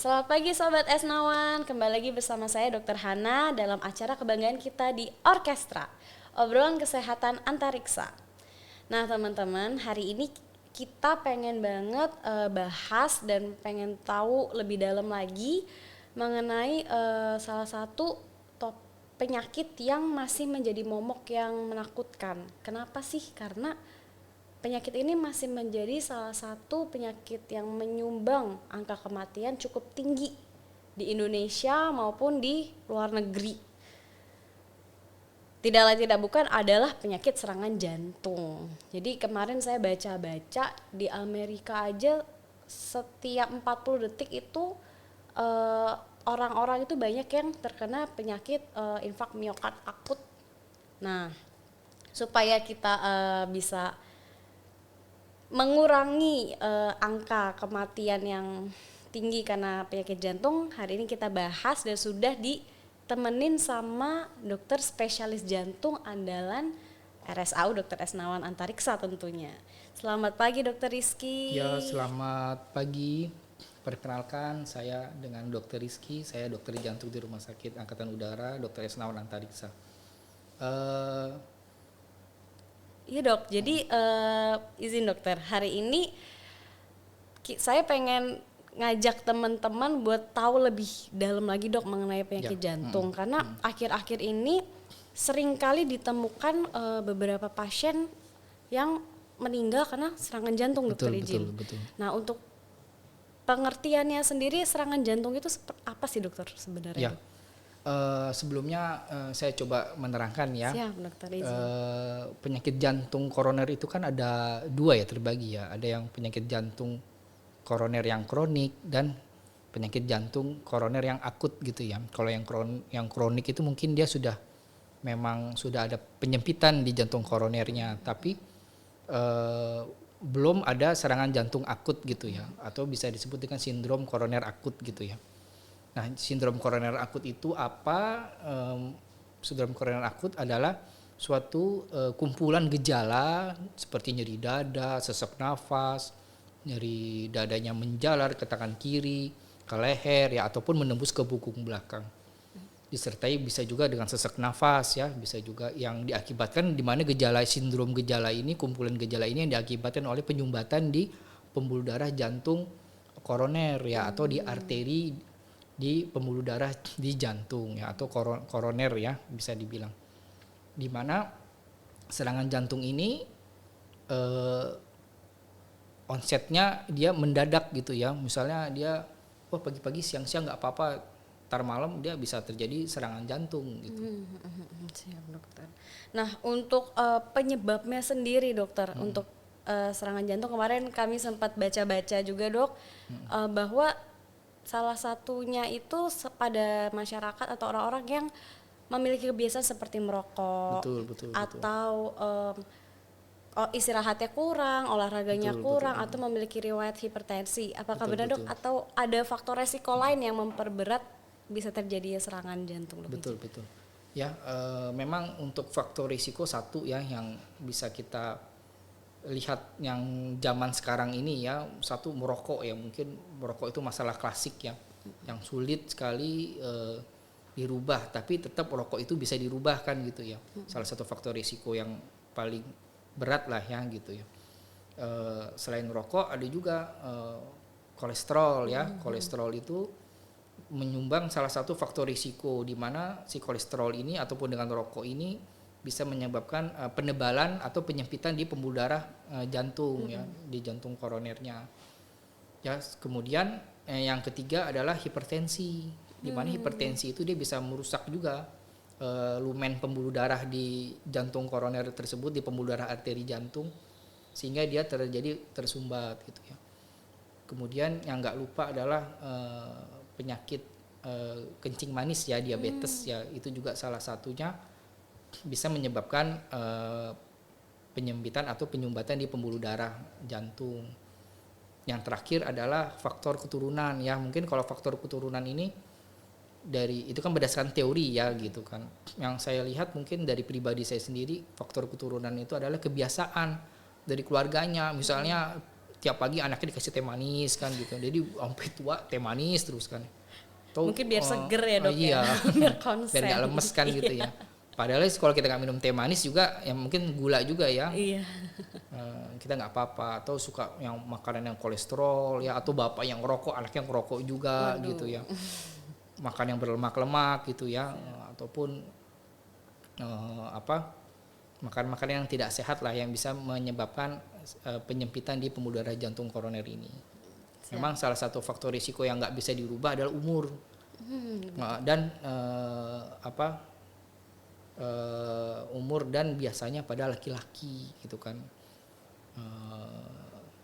Selamat pagi Sobat Esnawan, kembali lagi bersama saya Dr. Hana dalam acara kebanggaan kita di Orkestra, obrolan kesehatan antariksa. Nah teman-teman, hari ini kita pengen banget bahas dan pengen tahu lebih dalam lagi mengenai salah satu penyakit yang masih menjadi momok yang menakutkan. Kenapa sih? Karena penyakit ini masih menjadi salah satu penyakit yang menyumbang angka kematian cukup tinggi di Indonesia maupun di luar negeri. Tidak lain tidak bukan adalah penyakit serangan jantung. Jadi kemarin saya baca-baca di Amerika aja setiap 40 detik itu orang-orang itu banyak yang terkena penyakit infak miokard akut. Nah, supaya kita bisa mengurangi angka kematian yang tinggi karena penyakit jantung, hari ini kita bahas dan sudah ditemenin sama dokter spesialis jantung andalan RSAU Dr. Esnawan Antariksa tentunya. Selamat pagi Dr. Rizky. Ya, selamat pagi. Perkenalkan, saya dengan Dr. Rizky, saya dokter jantung di Rumah Sakit Angkatan Udara Dr. Esnawan Antariksa. Iya dok, jadi izin dokter, hari ini saya pengen ngajak teman-teman buat tahu lebih dalam lagi dok mengenai penyakit jantung. Karena akhir-akhir ini sering kali ditemukan beberapa pasien yang meninggal karena serangan jantung dokter izin. Betul. Nah untuk pengertiannya sendiri serangan jantung itu apa sih dokter sebenarnya? Ya. Sebelumnya saya coba menerangkan ya. Siap, dokter izin. Penyakit jantung koroner itu kan ada dua ya, terbagi ya. Ada yang penyakit jantung koroner yang kronik dan penyakit jantung koroner yang akut gitu ya. Kalau yang kronik itu mungkin dia memang sudah ada penyempitan di jantung koronernya, tapi belum ada serangan jantung akut gitu ya, atau bisa disebut dengan sindrom koroner akut gitu ya. Nah, sindrom koroner akut itu apa? Sindrom koroner akut adalah suatu kumpulan gejala seperti nyeri dada, sesak nafas, nyeri dadanya menjalar ke tangan kiri, ke leher ya, ataupun menembus ke punggung belakang. Disertai bisa juga dengan sesak nafas ya, bisa juga yang diakibatkan di mana sindrom gejala ini, kumpulan gejala ini yang diakibatkan oleh penyumbatan di pembuluh darah jantung koroner ya, atau di arteri di pembuluh darah di jantung ya, atau koroner ya bisa dibilang. Di mana serangan jantung ini onsetnya dia mendadak gitu ya. Misalnya dia pagi-pagi siang-siang nggak apa-apa, tar malam dia bisa terjadi serangan jantung gitu. Siap dokter. Nah untuk penyebabnya sendiri dokter, untuk serangan jantung kemarin kami sempat baca-baca juga dok, bahwa salah satunya itu pada masyarakat atau orang-orang yang memiliki kebiasaan seperti merokok, betul. atau istirahatnya kurang, olahraganya kurang, atau memiliki riwayat hipertensi. Apakah benar dok? Atau ada faktor resiko lain yang memperberat bisa terjadinya serangan jantung? Betul. Ya, memang untuk faktor risiko satu ya yang bisa kita lihat yang zaman sekarang ini ya, satu merokok ya, mungkin merokok itu masalah klasik ya, yang sulit sekali dirubah, tapi tetap rokok itu bisa dirubah kan gitu ya. Salah satu faktor risiko yang paling berat lah ya gitu ya. Selain rokok ada juga kolesterol ya. Kolesterol itu menyumbang salah satu faktor risiko, di mana si kolesterol ini ataupun dengan rokok ini bisa menyebabkan penebalan atau penyempitan di pembuluh darah jantung ya, di jantung koronernya. Ya, kemudian yang ketiga adalah hipertensi. Di mana hipertensi itu dia bisa merusak juga lumen pembuluh darah di jantung koroner tersebut, di pembuluh darah arteri jantung, sehingga dia terjadi tersumbat gitu ya. Kemudian yang nggak lupa adalah penyakit kencing manis ya, diabetes ya, itu juga salah satunya bisa menyebabkan penyempitan atau penyumbatan di pembuluh darah jantung. Yang terakhir adalah faktor keturunan ya. Mungkin kalau faktor keturunan ini itu kan berdasarkan teori ya gitu kan. Yang saya lihat mungkin dari pribadi saya sendiri, faktor keturunan itu adalah kebiasaan dari keluarganya. Misalnya tiap pagi anaknya dikasih teh manis kan gitu. Jadi sampai tua teh manis terus kan. Atau, Mungkin biar seger ya dok iya. ya, biar konsen. Biar nggak lemes kan gitu ya. Padahal kalau kita nggak minum teh manis juga, ya mungkin gula juga ya. Iya. Kita nggak apa-apa. Atau suka yang makanan yang kolesterol ya, atau bapak yang ngerokok, anaknya yang ngerokok juga. Waduh. Gitu ya. Makan yang berlemak-lemak gitu ya, ataupun makan-makan yang tidak sehat lah yang bisa menyebabkan penyempitan di pembuluh darah jantung koroner ini. Memang salah satu faktor risiko yang nggak bisa dirubah adalah umur. Dan umur, dan biasanya pada laki-laki gitu kan.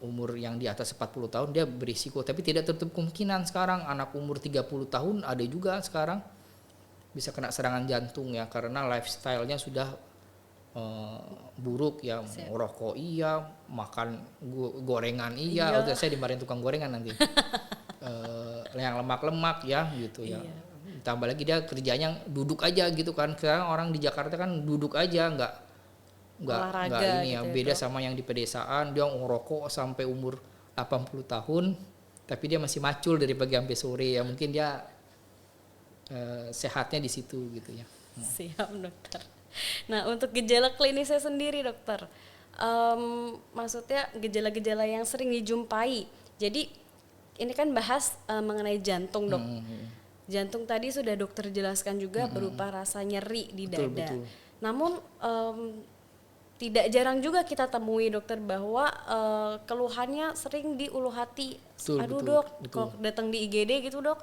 Umur yang di atas 40 tahun dia berisiko, tapi tidak tertutup kemungkinan sekarang anak umur 30 tahun ada juga sekarang bisa kena serangan jantung ya, karena lifestyle-nya sudah buruk ya. Rokok iya, makan gorengan iya. Udah saya dimarahin tukang gorengan nanti. Yang lemak-lemak ya gitu ya. Tambah lagi dia kerjanya duduk aja gitu kan. Sekarang orang di Jakarta kan duduk aja, nggak ini ya, gitu beda sama yang di pedesaan. Dia ngerokok sampai umur 80 tahun tapi dia masih macul dari pagi sampai sore ya. Mungkin dia sehatnya di situ gitu ya. Siap dokter. Nah untuk gejala klinisnya sendiri dokter, maksudnya gejala-gejala yang sering dijumpai. Jadi ini kan bahas mengenai jantung dok. Jantung tadi sudah dokter jelaskan juga berupa rasa nyeri di dada. Betul. Namun tidak jarang juga kita temui dokter bahwa keluhannya sering di ulu hati. Aduh dok, kalau datang di IGD gitu dok,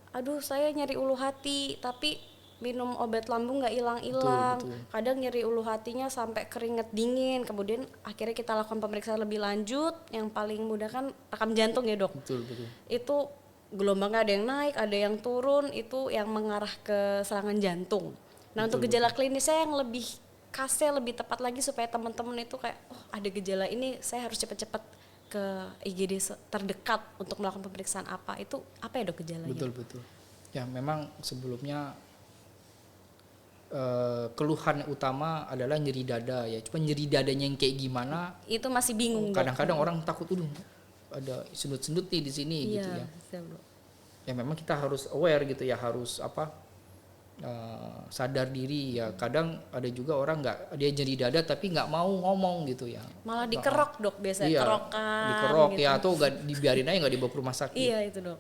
aduh saya nyeri ulu hati tapi minum obat lambung nggak hilang-hilang. Kadang nyeri ulu hatinya sampai keringet dingin. Kemudian akhirnya kita lakukan pemeriksaan lebih lanjut. Yang paling mudah kan rekam jantung ya dok. Betul. Itu gelombangnya ada yang naik, ada yang turun, itu yang mengarah ke serangan jantung. Nah untuk gejala klinisnya yang lebih khasnya, lebih tepat lagi supaya teman-teman itu kayak, oh ada gejala ini, saya harus cepat-cepat ke IGD terdekat untuk melakukan pemeriksaan apa. Itu apa ya dok gejalanya? Betul. Ya memang sebelumnya keluhan utama adalah nyeri dada ya. Cuma nyeri dadanya yang kayak gimana? Itu masih bingung. Kadang-kadang orang takut, ada sendut-sendut nih di sini gitu ya. Ya memang kita harus aware gitu ya, harus sadar diri ya. Kadang ada juga orang dia nyeri dada tapi nggak mau ngomong gitu ya. Malah dikerok dok biasanya, kerokan. Dikerok gitu. ya, atau dibiarin aja nggak dibawa ke rumah sakit. Iya itu dok.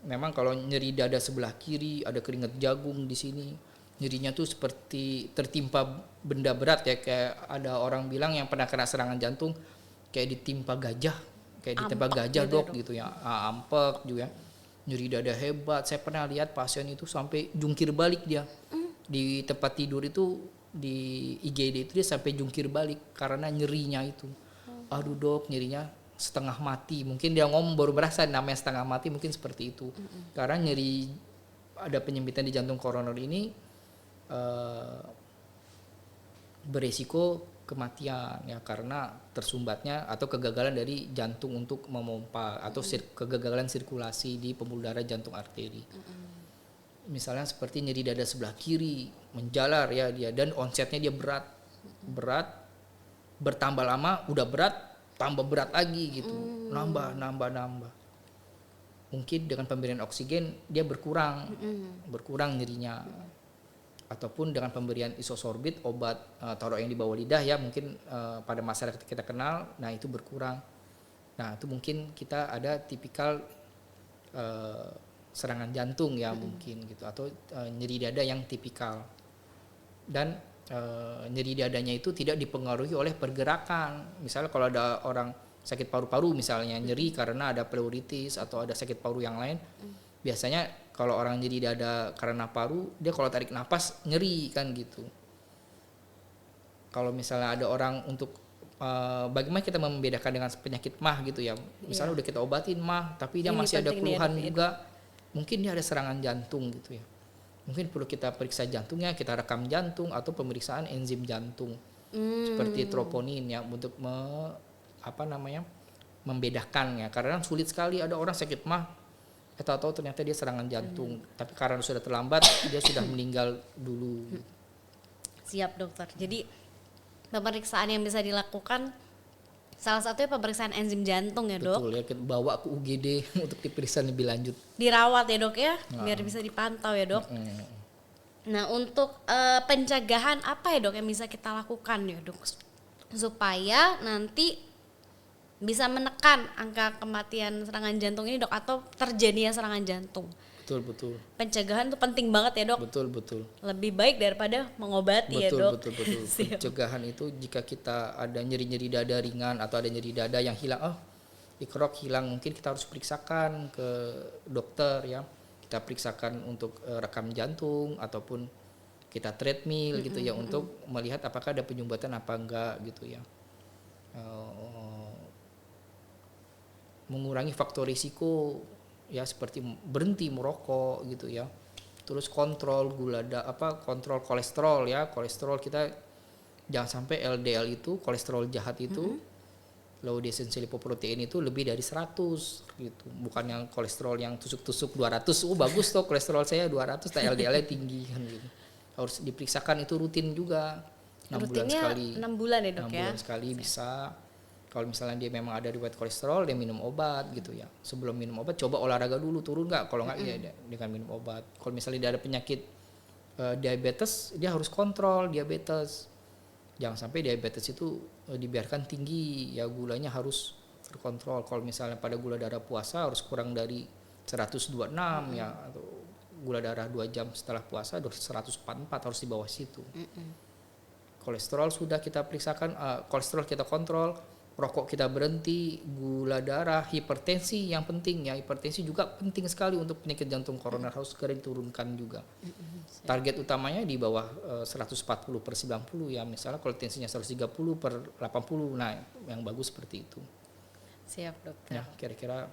Memang kalau nyeri dada sebelah kiri, ada keringat jagung di sini. Nyerinya tuh seperti tertimpa benda berat ya, kayak ada orang bilang yang pernah kena serangan jantung kayak ditimpa gajah, dok gitu ya. Ampek juga. Nyeri dada hebat. Saya pernah lihat pasien itu sampai jungkir balik dia. Di tempat tidur itu, di IGD itu dia sampai jungkir balik karena nyerinya itu. Aduh dok, nyerinya setengah mati. Mungkin dia ngomong baru berasa namanya setengah mati, mungkin seperti itu. Karena nyeri, ada penyempitan di jantung koroner ini beresiko kematian ya, karena tersumbatnya atau kegagalan dari jantung untuk memompa atau kegagalan sirkulasi di pembuluh darah jantung arteri. Misalnya seperti nyeri dada sebelah kiri menjalar ya dia, dan onsetnya dia berat, bertambah lama udah berat, tambah berat lagi gitu, nambah. Mungkin dengan pemberian oksigen dia berkurang nyerinya, ataupun dengan pemberian isosorbit, obat taruh yang di bawah lidah ya, mungkin pada masyarakat kita kenal, nah itu berkurang. Nah itu mungkin kita ada tipikal serangan jantung ya mungkin gitu, atau nyeri dada yang tipikal. Dan nyeri dadanya itu tidak dipengaruhi oleh pergerakan. Misalnya kalau ada orang sakit paru-paru misalnya nyeri karena ada pleuritis atau ada sakit paru yang lain, biasanya kalau orang nyeri dada karena paru, dia kalau tarik napas nyeri kan gitu. Kalau misalnya ada orang untuk bagaimana kita membedakan dengan penyakit MAH gitu ya. Misalnya udah kita obatin MAH tapi dia masih ada keluhan juga, mungkin dia ada serangan jantung gitu ya. Mungkin perlu kita periksa jantungnya, kita rekam jantung atau pemeriksaan enzim jantung. Seperti troponin ya, untuk membedakan ya. Karena sulit sekali ada orang sakit MAH tahu ternyata dia serangan jantung, tapi karena sudah terlambat dia sudah meninggal dulu. Siap dokter. Jadi pemeriksaan yang bisa dilakukan Salah satunya pemeriksaan enzim jantung ya dok. Betul ya, kita bawa ke UGD untuk diperiksa lebih lanjut. Dirawat ya dok ya, biar bisa dipantau ya dok. Nah untuk pencegahan apa ya dok yang bisa kita lakukan ya dok, supaya nanti bisa menekan angka kematian serangan jantung ini dok, atau terjadinya serangan jantung. Betul. Pencegahan itu penting banget ya dok. Betul. Lebih baik daripada mengobati ya dok. Betul. Pencegahan itu jika kita ada nyeri-nyeri dada ringan atau ada nyeri dada yang hilang, ikrok hilang, mungkin kita harus periksakan ke dokter ya. Kita periksakan untuk rekam jantung ataupun kita treadmill gitu ya, untuk melihat apakah ada penyumbatan apa enggak gitu ya. Mengurangi faktor risiko ya, seperti berhenti merokok gitu ya, terus kontrol kontrol kolesterol ya. Kolesterol kita jangan sampai LDL itu, kolesterol jahat itu, low essential lipoprotein itu lebih dari 100 gitu. Bukan yang kolesterol yang tusuk-tusuk 200, bagus tuh kolesterol saya 200, tapi LDL-nya tinggi kan gitu. Harus diperiksakan itu rutin juga, 6 bulan sekali. 6 bulan ya dok 6 ya. bulan sekali bisa. Kalau misalnya dia memang ada riwayat kolesterol, dia minum obat gitu ya. Sebelum minum obat coba olahraga dulu, turun nggak? Kalau nggak ya dengan minum obat. Kalau misalnya dia ada penyakit diabetes, dia harus kontrol diabetes. Jangan sampai diabetes itu dibiarkan tinggi ya, gulanya harus terkontrol. Kalau misalnya pada gula darah puasa harus kurang dari 126 ya, atau gula darah 2 jam setelah puasa 144 harus di bawah situ. Kolesterol sudah kita periksakan, kolesterol kita kontrol, rokok kita berhenti, gula darah, hipertensi yang penting ya. Hipertensi juga penting sekali untuk penyakit jantung koroner, harus segera diturunkan juga. Target utamanya di bawah 140/90 ya. Misalnya kalau tensinya 130/80, nah yang bagus seperti itu. Siap dokter. Ya, kira-kira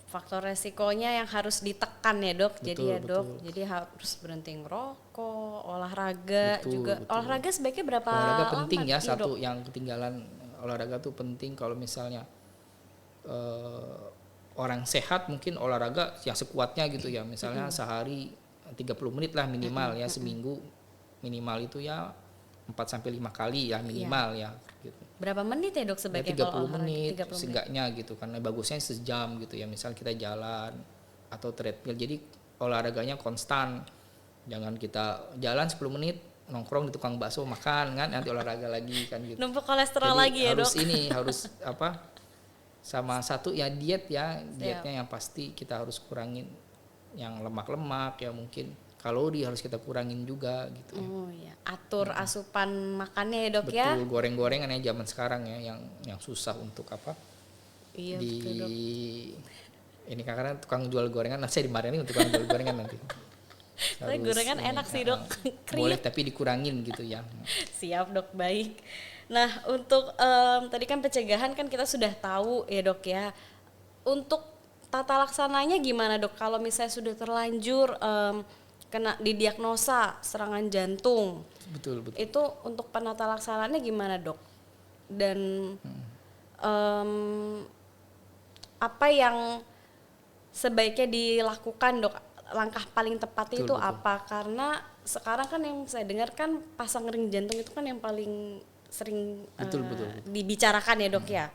faktor resikonya yang harus ditekan ya dok. Jadi ya dok, betul. jadi harus berhenti ngerokok, olahraga juga. Betul. Olahraga sebaiknya berapa olahraga penting lama? ya, Iya, satu dok. yang ketinggalan. Olahraga tuh penting. Kalau misalnya orang sehat mungkin olahraga yang sekuatnya gitu ya, misalnya sehari 30 menit lah minimal ya, seminggu minimal itu ya 4-5 kali ya minimal ya gitu. Berapa menit ya dok Ya, sebaiknya 30 kalau olahraga? menit 30 menit. seenggaknya gitu, karena bagusnya sejam gitu ya. Misal kita jalan atau treadmill, jadi olahraganya konstan. Jangan kita jalan 10 menit nongkrong di tukang bakso makan kan, nanti olahraga lagi kan gitu. Numpuk kolesterol Jadi lagi ya harus dok. harus sama satu ya, dietnya yang pasti kita harus kurangin yang lemak-lemak ya, mungkin kalori harus kita kurangin juga gitu. Oh ya, atur asupan makannya ya dok Betul, ya. goreng-gorengan ya zaman sekarang ya, yang susah untuk Iya di betul dok. ini karena tukang jual gorengan, saya dimarahin untuk tukang jual gorengan nanti. Tapi gorengan enak sih dok. Boleh tapi dikurangin gitu ya. Siap dok, baik. Nah untuk tadi kan pencegahan kan kita sudah tahu ya dok ya. Untuk tata laksananya gimana dok? Kalau misalnya sudah terlanjur kena didiagnosa serangan jantung, Betul. itu untuk penata laksanaannya gimana dok? Dan apa yang sebaiknya dilakukan dok? Langkah paling tepatnya itu Betul. apa? Karena sekarang kan yang saya dengar kan pasang ring jantung itu kan yang paling sering Betul. dibicarakan ya dok ya,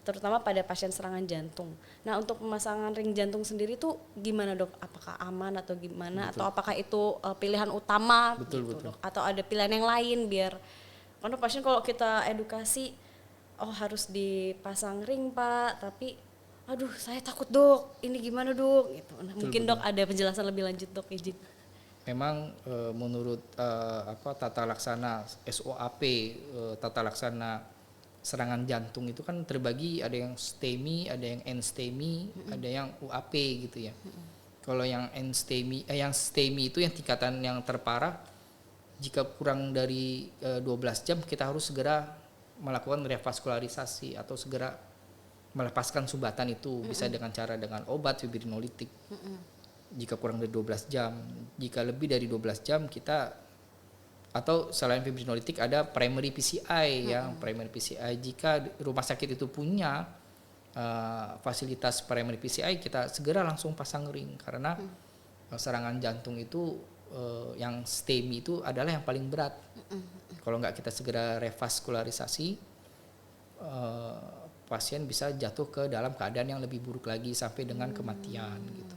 terutama pada pasien serangan jantung. Nah untuk pemasangan ring jantung sendiri tuh gimana dok? Apakah aman atau gimana? Atau apakah itu pilihan utama Betul. dok? Atau ada pilihan yang lain biar, karena pasien kalau kita edukasi, oh harus dipasang ring pak, tapi aduh saya takut dok, ini gimana dok gitu. Nah, mungkin dok ada penjelasan lebih lanjut dok, izin. Memang menurut tata laksana SOAP, tata laksana serangan jantung itu kan terbagi, ada yang STEMI, ada yang NSTEMI, ada yang UAP gitu ya. Kalau yang yang STEMI itu yang tingkatan yang terparah, jika kurang dari 12 jam kita harus segera melakukan revaskularisasi atau segera melepaskan sumbatan itu, bisa dengan obat fibrinolitik. Jika kurang dari 12 jam, jika lebih dari 12 jam kita, atau selain fibrinolitik ada primary PCI ya, primary PCI. Jika rumah sakit itu punya fasilitas primary PCI, kita segera langsung pasang ring, karena serangan jantung itu yang STEMI itu adalah yang paling berat. Kalau nggak kita segera revaskularisasi, eh, pasien bisa jatuh ke dalam keadaan yang lebih buruk lagi sampai dengan kematian gitu.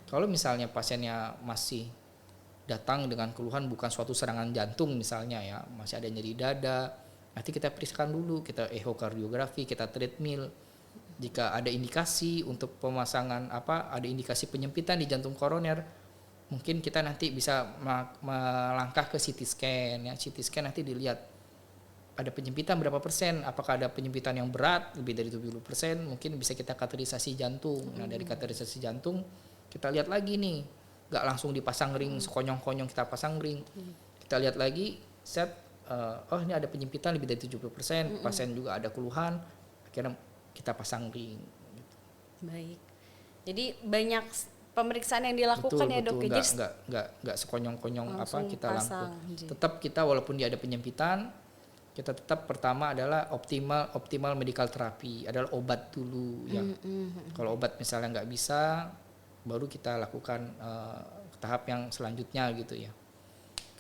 Kalau misalnya pasiennya masih datang dengan keluhan bukan suatu serangan jantung misalnya ya, masih ada nyeri dada, nanti kita periksakan dulu, kita ehokardiografi, kita treadmill. Jika ada indikasi untuk pemasangan ada indikasi penyempitan di jantung koroner, mungkin kita nanti bisa melangkah ke CT scan ya. CT scan nanti dilihat ada penyempitan berapa persen, apakah ada penyempitan yang berat lebih dari 70%, mungkin bisa kita kateterisasi jantung. Nah, dari kateterisasi jantung kita lihat lagi nih, nggak langsung dipasang ring sekonyong-konyong kita pasang ring. Kita lihat lagi ini ada penyempitan lebih dari 70%, pasien juga ada keluhan, akhirnya kita pasang ring gitu. Baik. Jadi banyak pemeriksaan yang dilakukan ya dok. Nggak sekonyong-konyong kita pasang, langsung. Tetap kita walaupun dia ada penyempitan, kita tetap pertama adalah optimal medical therapy, adalah obat dulu ya. Kalau obat misalnya nggak bisa, baru kita lakukan tahap yang selanjutnya gitu ya.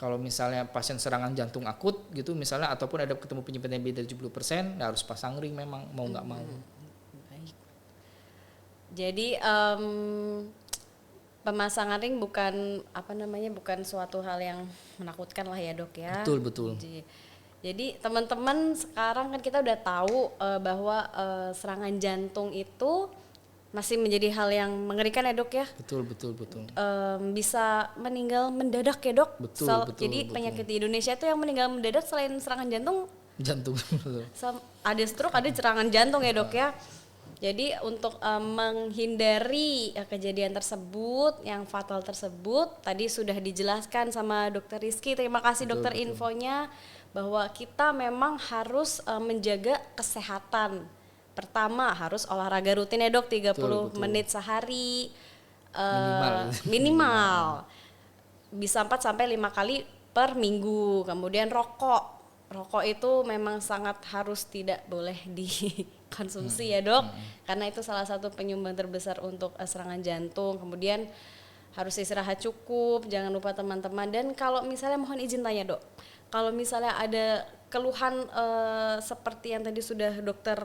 Kalau misalnya pasien serangan jantung akut gitu misalnya, ataupun ada ketemu penyempitan lebih dari 70%, harus pasang ring memang mau nggak mau. Baik. Jadi pemasangan ring bukan bukan suatu hal yang menakutkan lah ya dok ya. Betul. Jadi teman-teman sekarang kan kita udah tahu bahwa serangan jantung itu masih menjadi hal yang mengerikan ya dok ya. Betul. Bisa meninggal mendadak ya dok. Betul. Jadi penyakit di Indonesia itu yang meninggal mendadak selain serangan jantung. Ada stroke, ada serangan jantung ya dok ya. Jadi untuk menghindari kejadian tersebut yang fatal tersebut, tadi sudah dijelaskan sama Dokter Rizky. Terima kasih dokter infonya bahwa kita memang harus menjaga kesehatan. Pertama harus olahraga rutin ya dok, 30 menit sehari minimal. Bisa 4 sampai 5 kali per minggu. Kemudian rokok itu memang sangat harus tidak boleh dikonsumsi ya dok, karena itu salah satu penyumbang terbesar untuk serangan jantung. Kemudian harus istirahat cukup, jangan lupa teman-teman. Dan kalau misalnya mohon izin tanya dok, kalau misalnya ada keluhan seperti yang tadi sudah dokter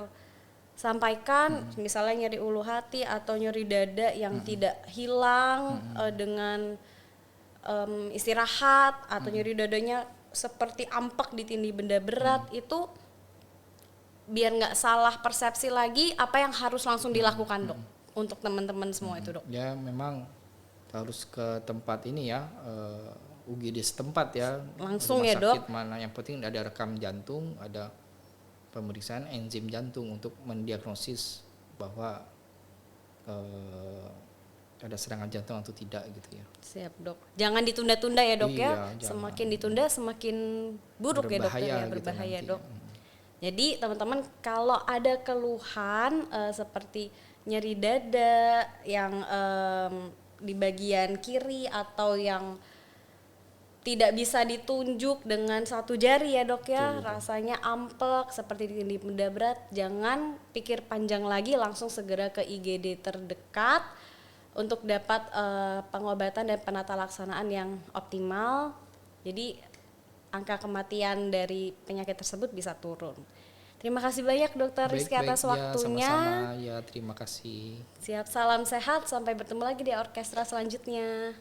sampaikan, misalnya nyeri ulu hati atau nyeri dada yang tidak hilang dengan istirahat, atau nyeri dadanya seperti ampak ditindih benda berat, itu biar nggak salah persepsi lagi, apa yang harus langsung dilakukan dok untuk teman-teman semua itu dok? Ya memang harus ke tempat ini ya, UGD setempat ya, langsung rumah ya dok. Sakit mana yang penting ada rekam jantung, ada pemeriksaan enzim jantung untuk mendiagnosis bahwa ada serangan jantung atau tidak gitu ya. Siap dok. Jangan ditunda-tunda ya dok ya. Jangan. Semakin ditunda semakin buruk ya dokter ya, berbahaya gitu dok. Jadi teman-teman kalau ada keluhan seperti nyeri dada yang di bagian kiri atau yang tidak bisa ditunjuk dengan satu jari ya dok ya, rasanya amplek seperti ditindih benda berat, jangan pikir panjang lagi, langsung segera ke IGD terdekat untuk dapat pengobatan dan penata laksanaan yang optimal. Jadi angka kematian dari penyakit tersebut bisa turun. Terima kasih banyak dokter Rizky atas waktunya. Sama-sama ya, terima kasih. Siap, salam sehat, sampai bertemu lagi di orkestra selanjutnya.